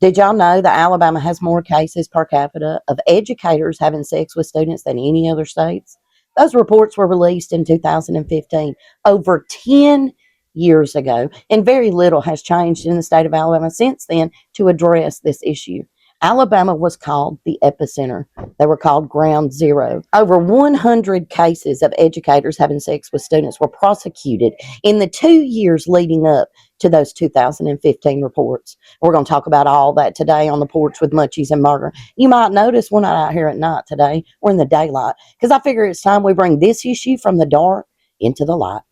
Did y'all know that Alabama has more cases per capita of educators having sex with students than any other states? Those reports were released in 2015, over 10 years ago, and very little has changed in the state of Alabama since then to address this issue. Alabama was called the epicenter. They were called ground zero. Over 100 cases of educators having sex with students were prosecuted in the 2 years leading up to those 2015 reports. We're going to talk about all that today on the porch with Munchies and Murder. You might notice we're not out here at night today. We're in the daylight because I figure it's time we bring this issue from the dark into the light.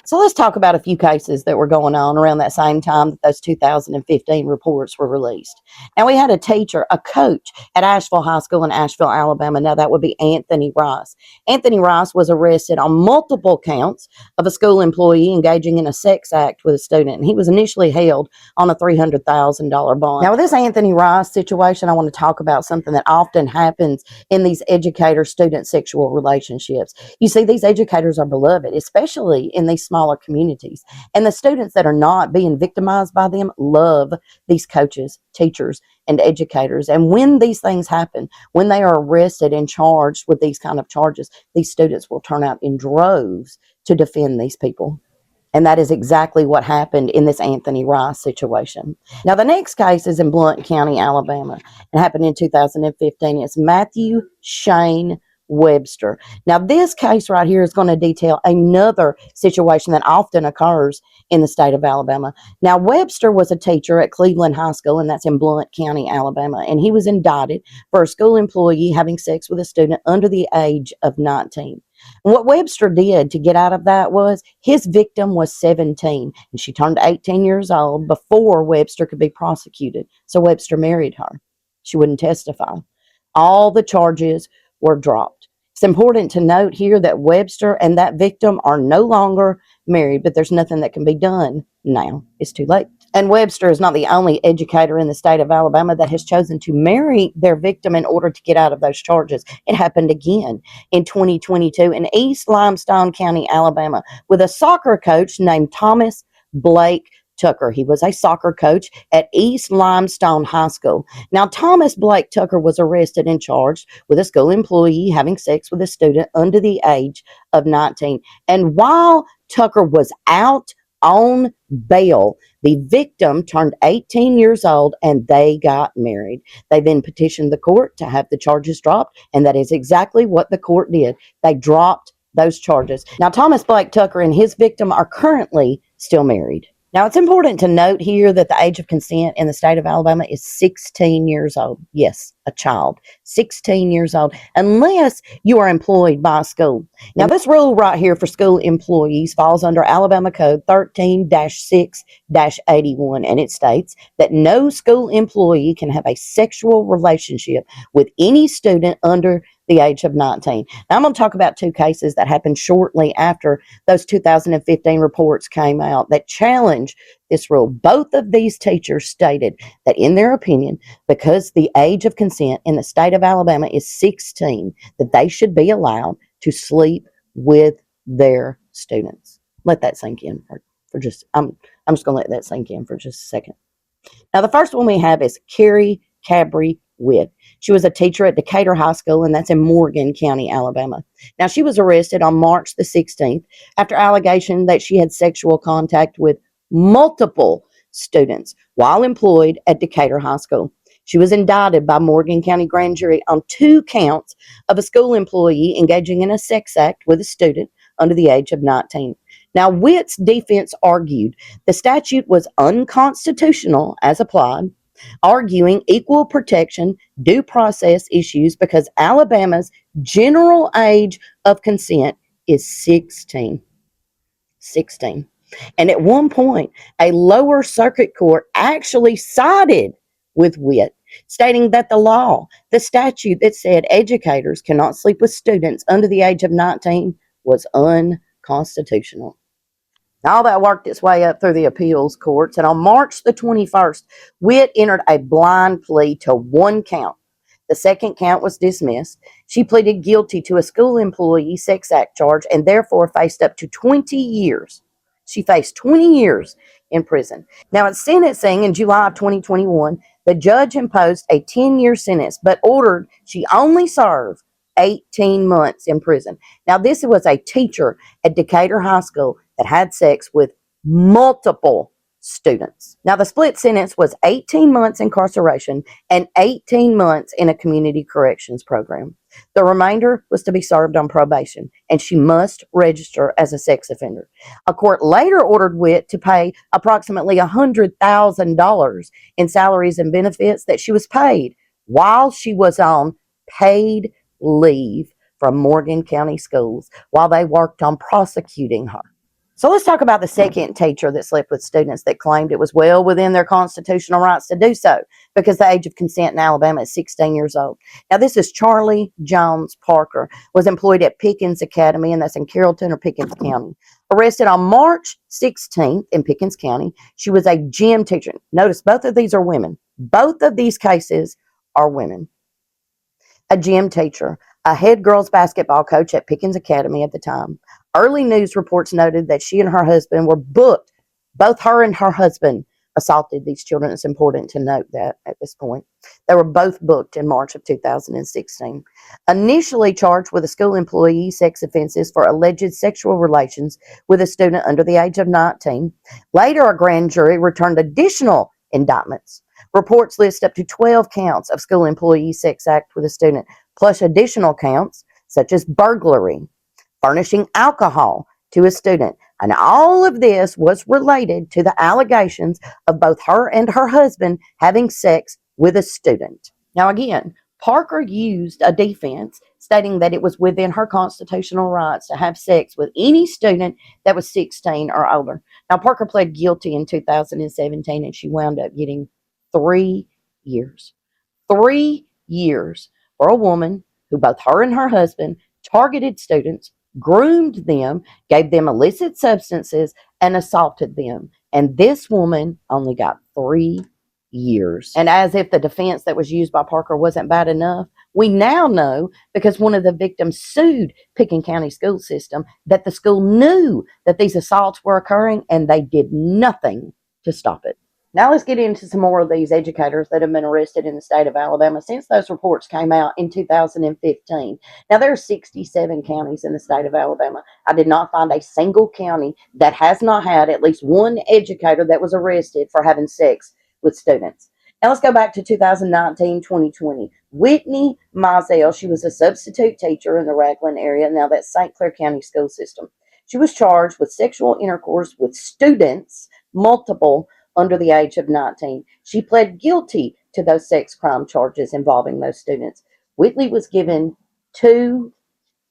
So let's talk about a few cases that were going on around that same time that those 2015 reports were released. Now, we had a teacher, a coach at Asheville High School in Asheville, Alabama. Now, that would be Anthony Rice. Anthony Rice was arrested on multiple counts of a school employee engaging in a sex act with a student, and he was initially held on a $300,000 bond. Now, with this Anthony Rice situation, I want to talk about something that often happens in these educator-student sexual relationships. You see, these educators are beloved, especially in these smaller communities. And the students that are not being victimized by them love these coaches, teachers, and educators. And when these things happen, when they are arrested and charged with these kind of charges, these students will turn out in droves to defend these people. And that is exactly what happened in this Anthony Rice situation. Now, the next case is in Blount County, Alabama. It happened in 2015. It's Matthew Shane Webster. Now, this case right here is going to detail another situation that often occurs in the state of Alabama. Now, Webster was a teacher at Cleveland High School, and that's in Blount County, Alabama, and he was indicted for a school employee having sex with a student under the age of 19. And what Webster did to get out of that was his victim was 17, and she turned 18 years old before Webster could be prosecuted. So Webster married her. She wouldn't testify. All the charges were dropped. It's important to note here that Webster and that victim are no longer married, but there's nothing that can be done now. It's too late. And Webster is not the only educator in the state of Alabama that has chosen to marry their victim in order to get out of those charges. It happened again in 2022 in East Limestone County, Alabama, with a soccer coach named Thomas Blake Tucker. He was a soccer coach at East Limestone High School. Now, Thomas Blake Tucker was arrested and charged with a school employee having sex with a student under the age of 19. And while Tucker was out on bail, the victim turned 18 years old and they got married. They then petitioned the court to have the charges dropped, and that is exactly what the court did. They dropped those charges. Now, Thomas Blake Tucker and his victim are currently still married. Now, it's important to note here that the age of consent in the state of Alabama is 16 years old. Yes, a child, 16 years old, unless you are employed by a school. Now, this rule right here for school employees falls under Alabama Code 13-6-81, and it states that no school employee can have a sexual relationship with any student under the age of 19. Now, I'm going to talk about two cases that happened shortly after those 2015 reports came out that challenge this rule. Both of these teachers stated that, in their opinion, because the age of consent in the state of Alabama is 16, that they should be allowed to sleep with their students. Let that sink in for just, I'm just going to let that sink in for just a second. Now, the first one we have is Carrie Cabry Witt. She was a teacher at Decatur High School, and that's in Morgan County, Alabama. Now, she was arrested on March the 16th after allegation that she had sexual contact with multiple students while employed at Decatur High School. She was indicted by Morgan County Grand Jury on 2 counts of a school employee engaging in a sex act with a student under the age of 19. Now, Witt's defense argued the statute was unconstitutional as applied, arguing equal protection due process issues because Alabama's general age of consent is 16. 16. And at one point, a lower circuit court actually sided with Witt, stating that the statute that said educators cannot sleep with students under the age of 19 was unconstitutional. All that worked its way up through the appeals courts, and on March the 21st, Witt entered a blind plea to 1 count. The second count was dismissed. She pleaded guilty to a school employee sex act charge and therefore faced up to 20 years. She faced 20 years in prison. Now, at sentencing in July of 2021, the judge imposed a 10-year sentence, but ordered she only serve 18 months in prison. Now, this was a teacher at Decatur High School that had sex with multiple students. Now, the split sentence was 18 months incarceration and 18 months in a community corrections program. The remainder was to be served on probation, and she must register as a sex offender. A court later ordered Witt to pay approximately $100,000 in salaries and benefits that she was paid while she was on paid leave from Morgan County Schools while they worked on prosecuting her. So let's talk about the second teacher that slept with students that claimed it was well within their constitutional rights to do so because the age of consent in Alabama is 16 years old. Now, this is Charlie Jones Parker, was employed at Pickens Academy, and that's in Carrollton or Pickens County. Arrested on March 16th in Pickens County. She was a gym teacher. Notice both of these are women. Both of these cases are women. A gym teacher, a head girls basketball coach at Pickens Academy at the time. Early news reports noted that she and her husband were booked. Both her and her husband assaulted these children. It's important to note that at this point. They were both booked in March of 2016. Initially charged with a school employee sex offenses for alleged sexual relations with a student under the age of 19. Later, a grand jury returned additional indictments. Reports list up to 12 counts of school employee sex act with a student, plus additional counts such as burglary, furnishing alcohol to a student. And all of this was related to the allegations of both her and her husband having sex with a student. Now, again, Parker used a defense stating that it was within her constitutional rights to have sex with any student that was 16 or older. Now, Parker pled guilty in 2017, and she wound up getting 3 years. 3 years for a woman who both her and her husband targeted students, groomed them, gave them illicit substances, and assaulted them. And this woman only got 3 years. And as if the defense that was used by Parker wasn't bad enough, we now know, because one of the victims sued Pickens County school system, that the school knew that these assaults were occurring and they did nothing to stop it. Now let's get into some more of these educators that have been arrested in the state of Alabama since those reports came out in 2015. Now, there are 67 counties in the state of Alabama. I did not find a single county that has not had at least one educator that was arrested for having sex with students. Now let's go back to 2019-2020. Whitney Mizell, she was a substitute teacher in the Ragland area. Now that's St. Clair County school system. She was charged with sexual intercourse with students, multiple, under the age of 19. She pled guilty to those sex crime charges involving those students. Whitley was given 2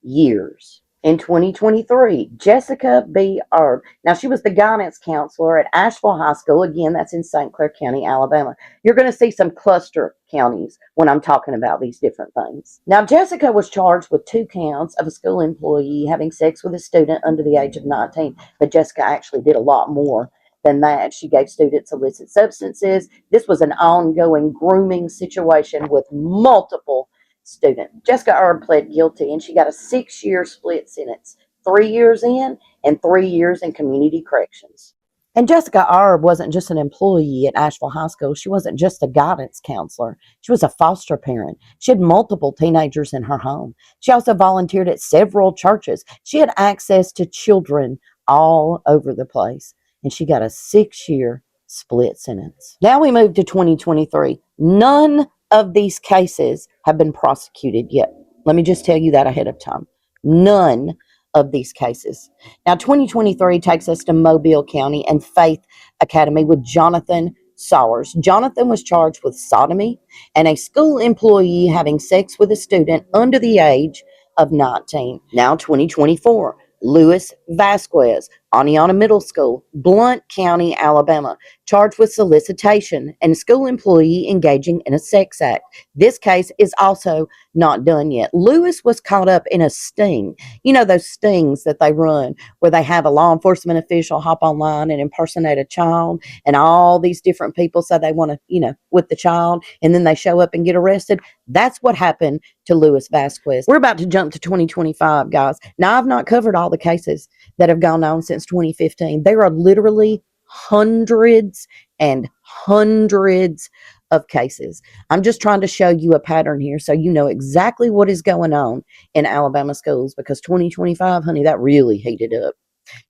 years. In 2023, Jessica B. Erb. Now, she was the guidance counselor at Asheville High School. Again, that's in St. Clair County, Alabama. You're going to see some cluster counties when I'm talking about these different things. Now, Jessica was charged with 2 counts of a school employee having sex with a student under the age of 19. But Jessica actually did a lot more than that. She gave students illicit substances. This was an ongoing grooming situation with multiple students. Jessica Erb pled guilty, and she got a 6-year split sentence, 3 years in and 3 years in community corrections. And Jessica Erb wasn't just an employee at Asheville High School. She wasn't just a guidance counselor. She was a foster parent. She had multiple teenagers in her home. She also volunteered at several churches. She had access to children all over the place. And she got a 6-year split sentence. Now we move to 2023. None of these cases have been prosecuted yet. Let me just tell you that ahead of time. None of these cases. Now, 2023 takes us to Mobile County and Faith Academy with Jonathan Sowers. Jonathan was charged with sodomy and a school employee having sex with a student under the age of 19. Now, 2024. Luis Vasquez, Aniana Middle School, Blount County, Alabama, charged with solicitation and a school employee engaging in a sex act. This case is also not done yet. Lewis was caught up in a sting. You know, those stings that they run where they have a law enforcement official hop online and impersonate a child, and all these different people say they want to, with the child, and then they show up and get arrested. That's what happened to Luis Vasquez. We're about to jump to 2025, guys. Now, I've not covered all the cases that have gone on since 2015. There are literally hundreds and hundreds of cases. I'm just trying to show you a pattern here so you know exactly what is going on in Alabama schools, because 2025, honey, that really heated up.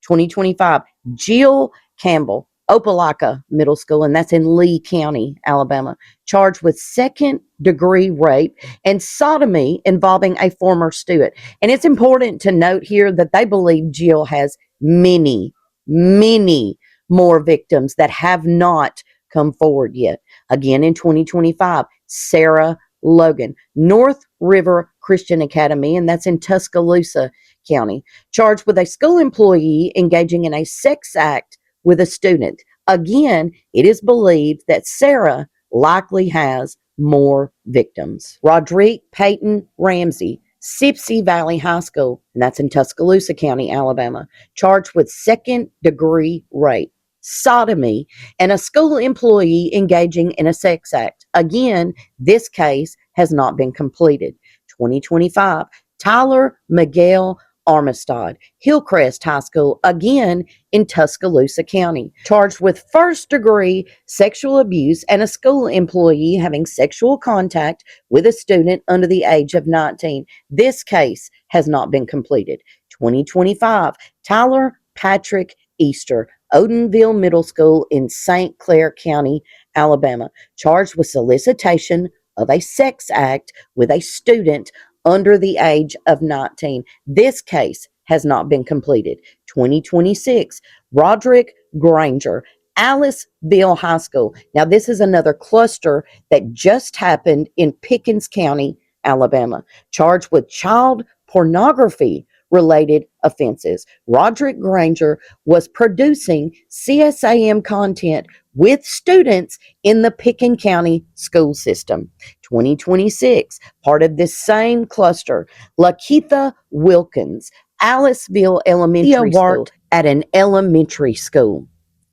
2025, Jill Campbell, Opelika Middle School, and that's in Lee County, Alabama, charged with second-degree rape and sodomy involving a former student. And it's important to note here that they believe Jill has many, many more victims that have not come forward yet. Again, in 2025, Sarah Logan, North River Christian Academy, and that's in Tuscaloosa County, charged with a school employee engaging in a sex act with a student. Again, it is believed that Sarah likely has more victims. Roderick Peyton Ramsey, Sipsey Valley High School, and that's in Tuscaloosa County, Alabama, charged with second-degree rape, sodomy, and a school employee engaging in a sex act. Again, this case has not been completed. 2025, Tyler Miguel Armistad, Hillcrest High School, again in Tuscaloosa County, charged with first-degree sexual abuse and a school employee having sexual contact with a student under the age of 19. This case has not been completed. 2025, Tyler Patrick Easter, Odenville Middle School in St. Clair County, Alabama, charged with solicitation of a sex act with a student under the age of 19. This case has not been completed. 2026, Roderick Granger, Aliceville High School. Now, this is another cluster that just happened in Pickens County, Alabama, charged with child pornography related offenses. Roderick Granger was producing CSAM content with students in the Pickens County school system. 2026, part of this same cluster, Lakeitha Wilkins, Aliceville Elementary School, at an elementary school,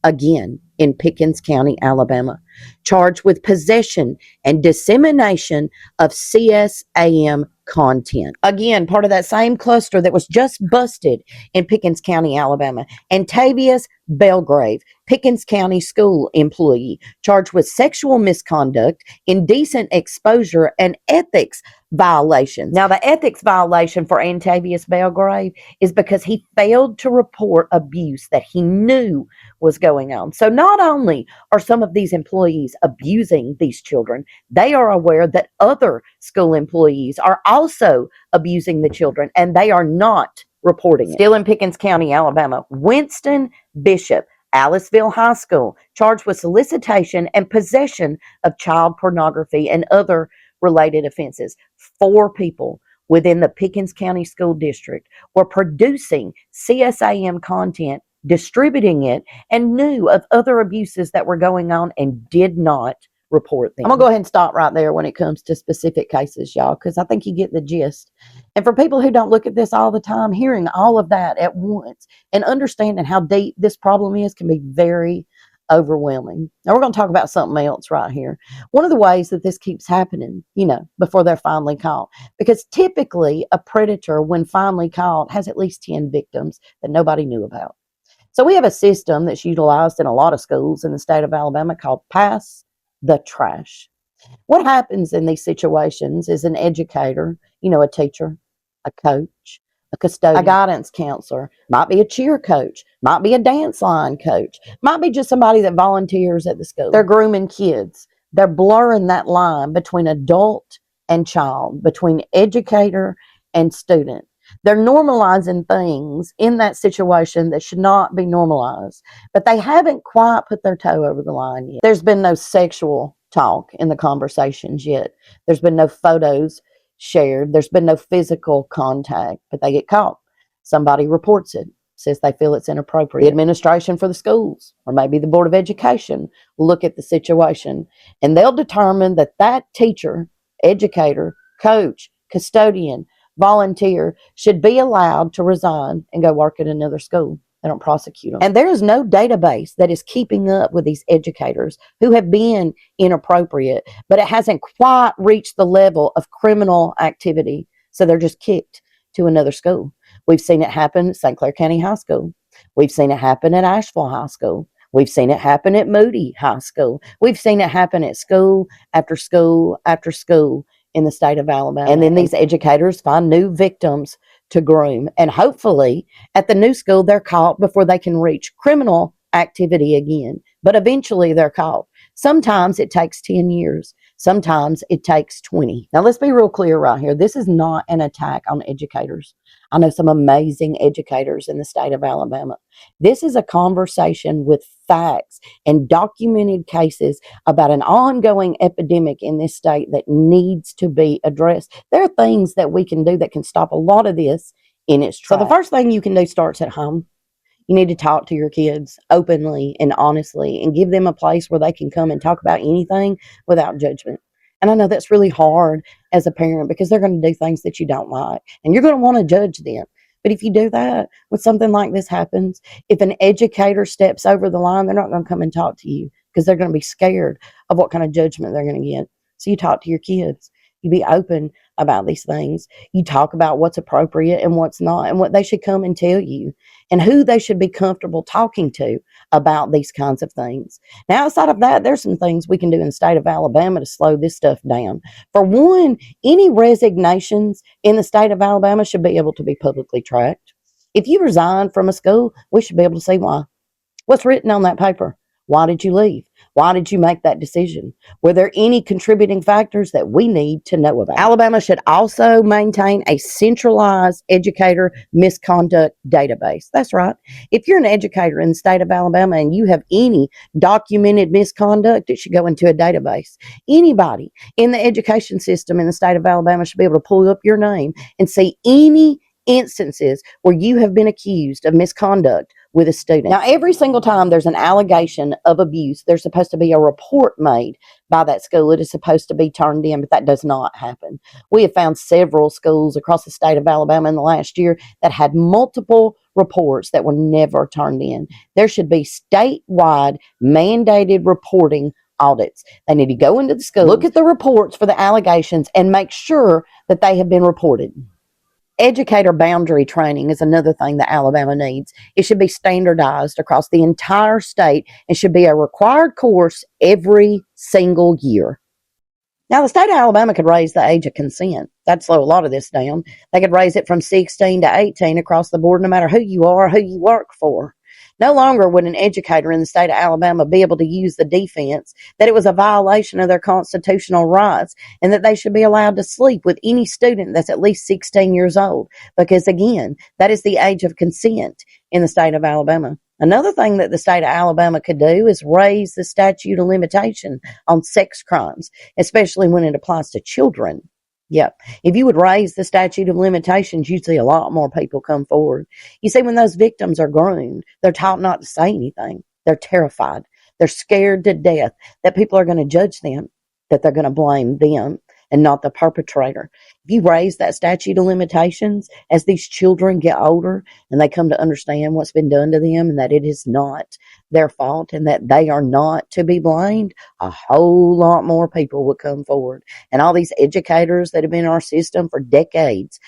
again in Pickens County, Alabama, charged with possession and dissemination of CSAM content. Again, part of that same cluster that was just busted in Pickens County, Alabama. Antavius Belgrave, Pickens County school employee, charged with sexual misconduct, indecent exposure, and ethics violations. Now, the ethics violation for Antavius Belgrave is because he failed to report abuse that he knew was going on. So not only are some of these employees abusing these children, they are aware that other school employees are also abusing the children, and they are not reporting it. Still in Pickens County, Alabama, Winston Bishop, Aliceville High School, charged with solicitation and possession of child pornography and other related offenses. 4 people within the Pickens County School District were producing CSAM content, distributing it, and knew of other abuses that were going on and did not report them. I'm going to go ahead and stop right there when it comes to specific cases, y'all, because I think you get the gist. And for people who don't look at this all the time, hearing all of that at once and understanding how deep this problem is can be very overwhelming. Now we're going to talk about something else right here. One of the ways that this keeps happening, before they're finally caught, because typically a predator, when finally caught, has at least 10 victims that nobody knew about. So we have a system that's utilized in a lot of schools in the state of Alabama called Pass the Trash. What happens in these situations is an educator, a teacher, a coach, a custodian, a guidance counselor, might be a cheer coach, might be a dance line coach, might be just somebody that volunteers at the school. They're grooming kids. They're blurring that line between adult and child, between educator and student. They're normalizing things in that situation that should not be normalized, but they haven't quite put their toe over the line yet. There's been no sexual talk in the conversations yet. There's been no photos shared. There's been no physical contact, but they get caught. Somebody reports it, says they feel it's inappropriate. The administration for the schools, or maybe the Board of Education, will look at the situation, and they'll determine that that teacher, educator, coach, custodian, volunteer should be allowed to resign and go work at another school. They don't prosecute them. And there is no database that is keeping up with these educators who have been inappropriate, but it hasn't quite reached the level of criminal activity. So they're just kicked to another school. We've seen it happen at St. Clair County High School. We've seen it happen at Asheville High School. We've seen it happen at Moody High School. We've seen it happen at school after school after school in the state of Alabama. And then these educators find new victims to groom. And hopefully at the new school, they're caught before they can reach criminal activity again. But eventually they're caught. Sometimes it takes 10 years. Sometimes it takes 20. Now, let's be real clear right here. This is not an attack on educators. I know some amazing educators in the state of Alabama. This is a conversation with facts and documented cases about an ongoing epidemic in this state that needs to be addressed. There are things that we can do that can stop a lot of this in its tracks. So the first thing you can do starts at home. You need to talk to your kids openly and honestly and give them a place where they can come and talk about anything without judgment. And I know that's really hard as a parent because they're going to do things that you don't like and you're going to want to judge them. But if you do that, when something like this happens, if an educator steps over the line, they're not going to come and talk to you because they're going to be scared of what kind of judgment they're going to get. So you talk to your kids. You be open about these things. You talk about what's appropriate and what's not and what they should come and tell you and who they should be comfortable talking to about these kinds of things. Now, outside of that, there's some things we can do in the state of Alabama to slow this stuff down. For one, any resignations in the state of Alabama should be able to be publicly tracked. If you resign from a school, we should be able to see why. What's written on that paper? Why did you leave? Why did you make that decision? Were there any contributing factors that we need to know about? Alabama should also maintain a centralized educator misconduct database. That's right. If you're an educator in the state of Alabama and you have any documented misconduct, it should go into a database. Anybody in the education system in the state of Alabama should be able to pull up your name and see any instances where you have been accused of misconduct with a student. Now, every single time there's an allegation of abuse, there's supposed to be a report made by that school. It is supposed to be turned in, but that does not happen. We have found several schools across the state of Alabama in the last year that had multiple reports that were never turned in. There should be statewide mandated reporting audits. They need to go into the school, look at the reports for the allegations, and make sure that they have been reported. Educator boundary training is another thing that Alabama needs. It should be standardized across the entire state and should be a required course every single year. Now, the state of Alabama could raise the age of consent. That'd slow a lot of this down. They could raise it from 16 to 18 across the board, no matter who you are, who you work for. No longer would an educator in the state of Alabama be able to use the defense that it was a violation of their constitutional rights and that they should be allowed to sleep with any student that's at least 16 years old. Because again, that is the age of consent in the state of Alabama. Another thing that the state of Alabama could do is raise the statute of limitation on sex crimes, especially when it applies to children. Yep. If you would raise the statute of limitations, you'd see a lot more people come forward. You see, when those victims are groomed, they're taught not to say anything. They're terrified. They're scared to death that people are going to judge them, that they're going to blame them and not the perpetrator. If you raise that statute of limitations as these children get older and they come to understand what's been done to them and that it is not their fault and that they are not to be blamed, a whole lot more people would come forward. And all these educators that have been in our system for decades,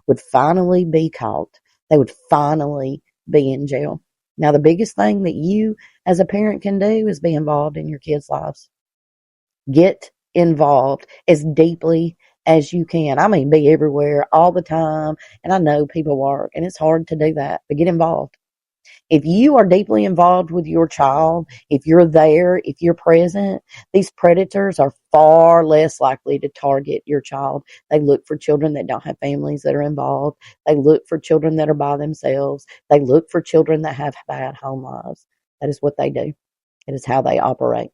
would finally be caught. They would finally be in jail. Now, the biggest thing that you as a parent can do is be involved in your kids' lives. Get involved as deeply as you can. I mean, be everywhere all the time. And I know people work and it's hard to do that, but get involved. If you are deeply involved with your child, if you're there, if you're present, these predators are far less likely to target your child. They look for children that don't have families that are involved. They look for children that are by themselves. They look for children that have bad home lives. That is what they do. It is how they operate.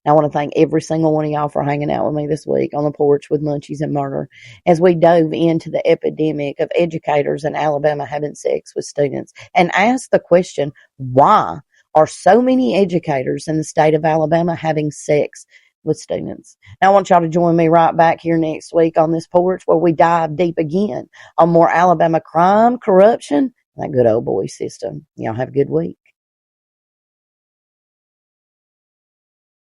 I want to thank every single one of y'all for hanging out with me this week on the porch with Munchies and Murder as we dove into the epidemic of educators in Alabama having sex with students and asked the question, why are so many educators in the state of Alabama having sex with students? Now, I want y'all to join me right back here next week on this porch where we dive deep again on more Alabama crime, corruption, and that good old boy system. Y'all have a good week.